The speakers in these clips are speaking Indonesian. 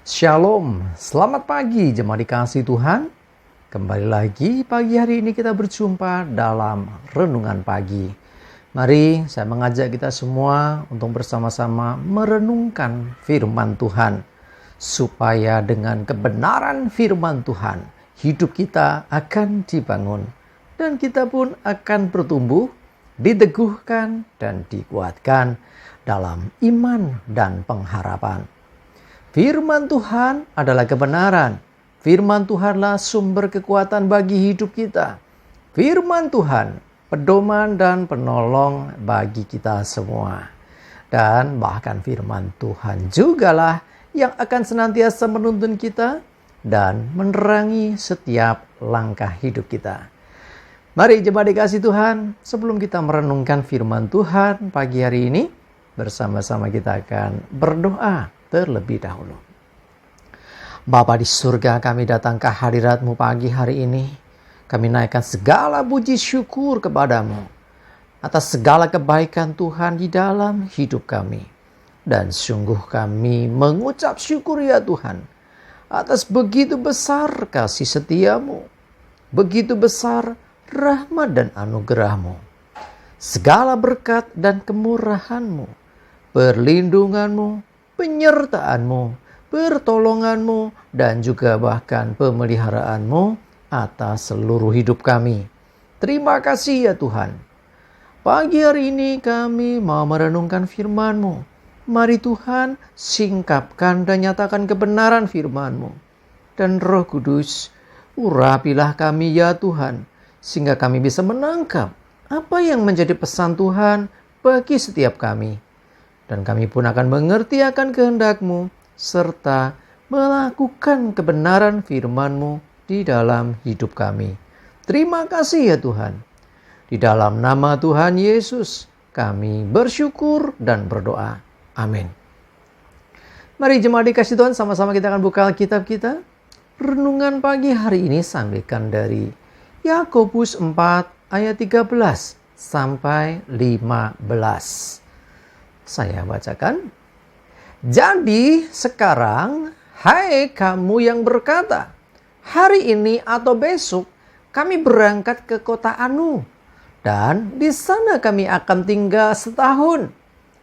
Shalom, selamat pagi jemaat dikasihi Tuhan. Kembali lagi pagi hari ini kita berjumpa dalam renungan pagi. Mari saya mengajak kita semua untuk bersama-sama merenungkan firman Tuhan. Supaya dengan kebenaran firman Tuhan, hidup kita akan dibangun. Dan kita pun akan bertumbuh, diteguhkan dan dikuatkan dalam iman dan pengharapan. Firman Tuhan adalah kebenaran. Firman Tuhanlah sumber kekuatan bagi hidup kita. Firman Tuhan, pedoman dan penolong bagi kita semua. Dan bahkan firman Tuhan jugalah yang akan senantiasa menuntun kita dan menerangi setiap langkah hidup kita. Mari jemaat dikasihi Tuhan, sebelum kita merenungkan firman Tuhan pagi hari ini, bersama-sama kita akan berdoa terlebih dahulu. Bapa di surga, kami datang ke hadirat-Mu pagi hari ini. Kami naikkan segala puji syukur kepadamu atas segala kebaikan Tuhan di dalam hidup kami. Dan sungguh kami mengucap syukur ya Tuhan atas begitu besar kasih setia-Mu, begitu besar rahmat dan anugerah-Mu, segala berkat dan kemurahan-Mu, perlindungan-Mu, penyertaan-Mu, pertolongan-Mu, dan juga bahkan pemeliharaan-Mu atas seluruh hidup kami. Terima kasih ya Tuhan. Pagi hari ini kami mau merenungkan firman-Mu. Mari Tuhan singkapkan dan nyatakan kebenaran firman-Mu. Dan Roh Kudus, urapilah kami ya Tuhan, sehingga kami bisa menangkap apa yang menjadi pesan Tuhan bagi setiap kami. Dan kami pun akan mengerti akan kehendak-Mu, serta melakukan kebenaran firman-Mu di dalam hidup kami. Terima kasih ya Tuhan. Di dalam nama Tuhan Yesus, kami bersyukur dan berdoa. Amin. Mari jemaat dikasihi Tuhan, sama-sama kita akan buka Alkitab kita. Renungan pagi hari ini sampaikan dari Yakobus 4 ayat 13 sampai 15. Saya bacakan. Jadi sekarang, hai kamu yang berkata, hari ini atau besok kami berangkat ke kota Anu, dan di sana kami akan tinggal setahun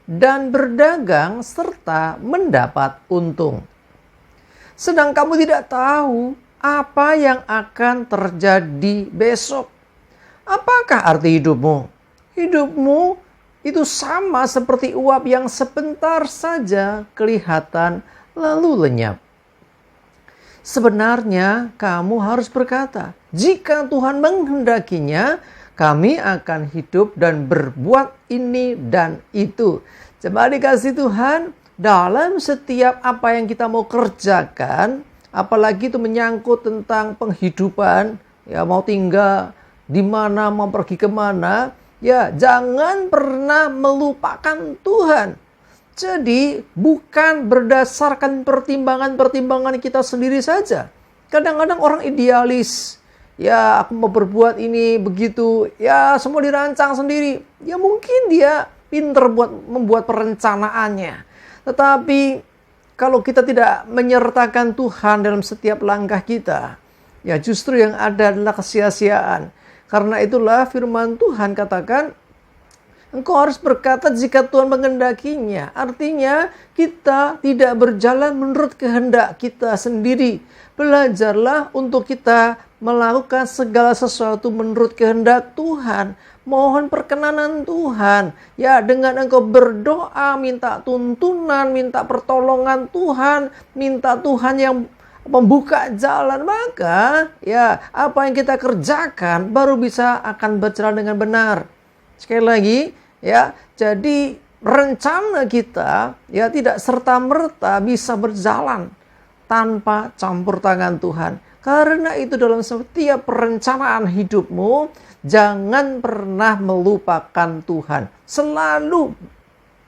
dan berdagang serta mendapat untung. Sedang kamu tidak tahu apa yang akan terjadi besok. Apakah arti hidupmu? Hidupmu itu sama seperti uap yang sebentar saja kelihatan lalu lenyap. Sebenarnya kamu harus berkata, jika Tuhan menghendakinya, kami akan hidup dan berbuat ini dan itu. Jemaat dikasihi Tuhan, dalam setiap apa yang kita mau kerjakan, apalagi itu menyangkut tentang penghidupan, ya mau tinggal di mana, mau pergi kemana, ya jangan pernah melupakan Tuhan. Jadi bukan berdasarkan pertimbangan-pertimbangan kita sendiri saja. Kadang-kadang orang idealis, ya aku mau berbuat ini begitu, ya semua dirancang sendiri. Ya mungkin dia pinter membuat perencanaannya. Tetapi kalau kita tidak menyertakan Tuhan dalam setiap langkah kita, ya justru yang ada adalah kesia-siaan. Karena itulah firman Tuhan katakan, engkau harus berkata jika Tuhan menghendakinya. Artinya kita tidak berjalan menurut kehendak kita sendiri. Belajarlah untuk kita melakukan segala sesuatu menurut kehendak Tuhan. Mohon perkenanan Tuhan. Ya, dengan engkau berdoa, minta tuntunan, minta pertolongan Tuhan, minta Tuhan yang membuka jalan, maka ya apa yang kita kerjakan baru bisa akan berjalan dengan benar. Sekali lagi, ya, jadi rencana kita ya tidak serta-merta bisa berjalan tanpa campur tangan Tuhan. Karena itu dalam setiap perencanaan hidupmu, jangan pernah melupakan Tuhan. Selalu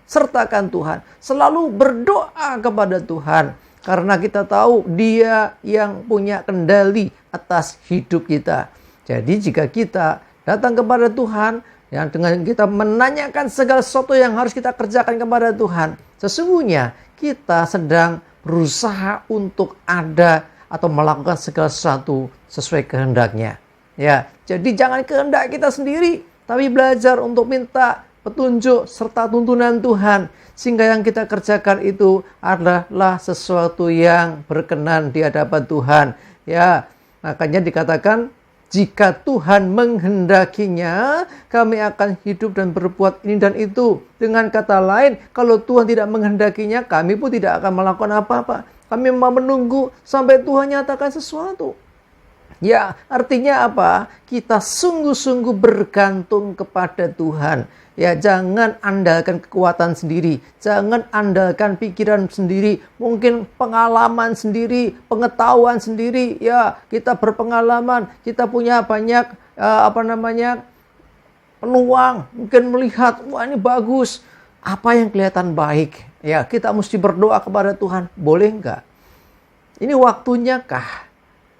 sertakan Tuhan, selalu berdoa kepada Tuhan. Karena kita tahu Dia yang punya kendali atas hidup kita. Jadi jika kita datang kepada Tuhan, yang dengan kita menanyakan segala sesuatu yang harus kita kerjakan kepada Tuhan, sesungguhnya kita sedang berusaha untuk ada atau melakukan segala sesuatu sesuai kehendaknya. Ya, jadi jangan kehendak kita sendiri, tapi belajar untuk minta petunjuk serta tuntunan Tuhan, sehingga yang kita kerjakan itu adalah sesuatu yang berkenan di hadapan Tuhan. Ya, makanya dikatakan, jika Tuhan menghendakinya, kami akan hidup dan berbuat ini dan itu. Dengan kata lain, kalau Tuhan tidak menghendakinya, kami pun tidak akan melakukan apa-apa. Kami mau menunggu sampai Tuhan nyatakan sesuatu. Ya, artinya apa? Kita sungguh-sungguh bergantung kepada Tuhan. Ya, jangan andalkan kekuatan sendiri, jangan andalkan pikiran sendiri, mungkin pengalaman sendiri, pengetahuan sendiri. Ya, kita berpengalaman, kita punya banyak peluang, mungkin melihat, wah ini bagus, apa yang kelihatan baik. Ya, kita mesti berdoa kepada Tuhan, boleh enggak? Ini waktunya kah?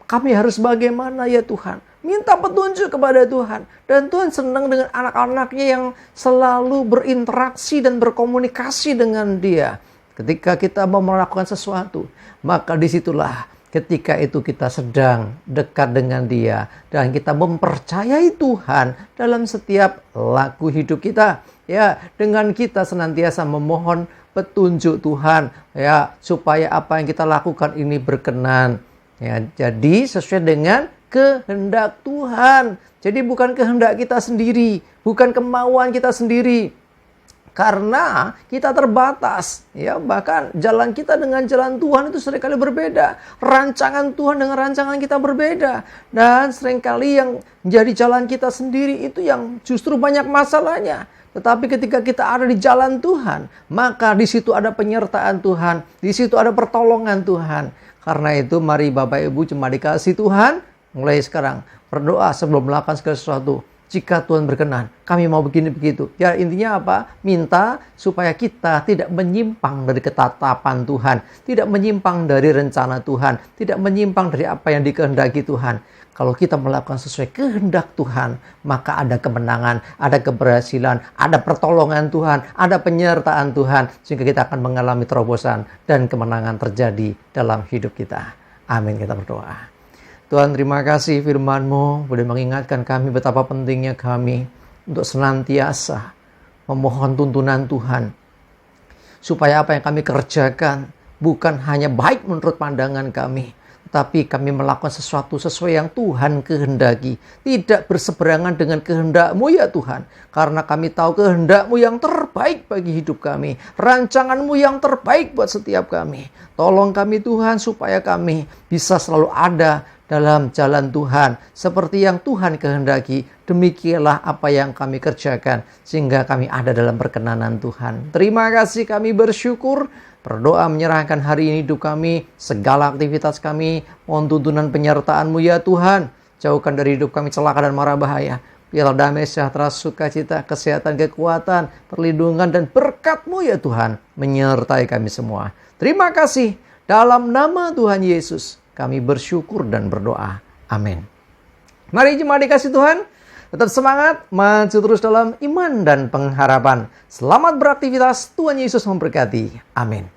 Kami harus bagaimana ya Tuhan? Minta petunjuk kepada Tuhan. Dan Tuhan senang dengan anak-anaknya yang selalu berinteraksi dan berkomunikasi dengan Dia. Ketika kita mau melakukan sesuatu, maka disitulah ketika itu kita sedang dekat dengan Dia. Dan kita mempercayai Tuhan dalam setiap laku hidup kita. Ya, dengan kita senantiasa memohon petunjuk Tuhan. Ya, supaya apa yang kita lakukan ini berkenan. Ya, jadi sesuai dengan kehendak Tuhan. Jadi bukan kehendak kita sendiri, bukan kemauan kita sendiri. Karena kita terbatas, ya, bahkan jalan kita dengan jalan Tuhan itu seringkali berbeda. Rancangan Tuhan dengan rancangan kita berbeda. Dan seringkali yang menjadi jalan kita sendiri itu yang justru banyak masalahnya. Tetapi ketika kita ada di jalan Tuhan, maka di situ ada penyertaan Tuhan, di situ ada pertolongan Tuhan. Karena itu mari Bapak Ibu jemaat dikasih Tuhan, mulai sekarang berdoa sebelum melakukan segala sesuatu. Jika Tuhan berkenan, kami mau begini begitu. Ya, intinya apa? Minta supaya kita tidak menyimpang dari ketetapan Tuhan, tidak menyimpang dari rencana Tuhan, tidak menyimpang dari apa yang dikehendaki Tuhan. Kalau kita melakukan sesuai kehendak Tuhan, maka ada kemenangan, ada keberhasilan, ada pertolongan Tuhan, ada penyertaan Tuhan, sehingga kita akan mengalami terobosan dan kemenangan terjadi dalam hidup kita. Amin, kita berdoa. Tuhan, terima kasih firman-Mu boleh mengingatkan kami betapa pentingnya kami untuk senantiasa memohon tuntunan Tuhan, supaya apa yang kami kerjakan bukan hanya baik menurut pandangan kami, tapi kami melakukan sesuatu sesuai yang Tuhan kehendaki. Tidak berseberangan dengan kehendak-Mu ya Tuhan. Karena kami tahu kehendak-Mu yang terbaik bagi hidup kami. Rancangan-Mu yang terbaik buat setiap kami. Tolong kami Tuhan supaya kami bisa selalu ada dalam jalan Tuhan. Seperti yang Tuhan kehendaki. Demikianlah apa yang kami kerjakan. Sehingga kami ada dalam perkenanan Tuhan. Terima kasih, kami bersyukur. Berdoa menyerahkan hari ini hidup kami, segala aktivitas kami, mohon tuntunan penyertaan-Mu ya Tuhan. Jauhkan dari hidup kami celaka dan mara bahaya. Biarlah damai, sejahtera, sukacita, kesehatan, kekuatan, perlindungan dan berkat-Mu ya Tuhan menyertai kami semua. Terima kasih. Dalam nama Tuhan Yesus kami bersyukur dan berdoa. Amin. Mari jemaat dikasih Tuhan, tetap semangat, maju terus dalam iman dan pengharapan. Selamat beraktivitas, Tuhan Yesus memberkati. Amin.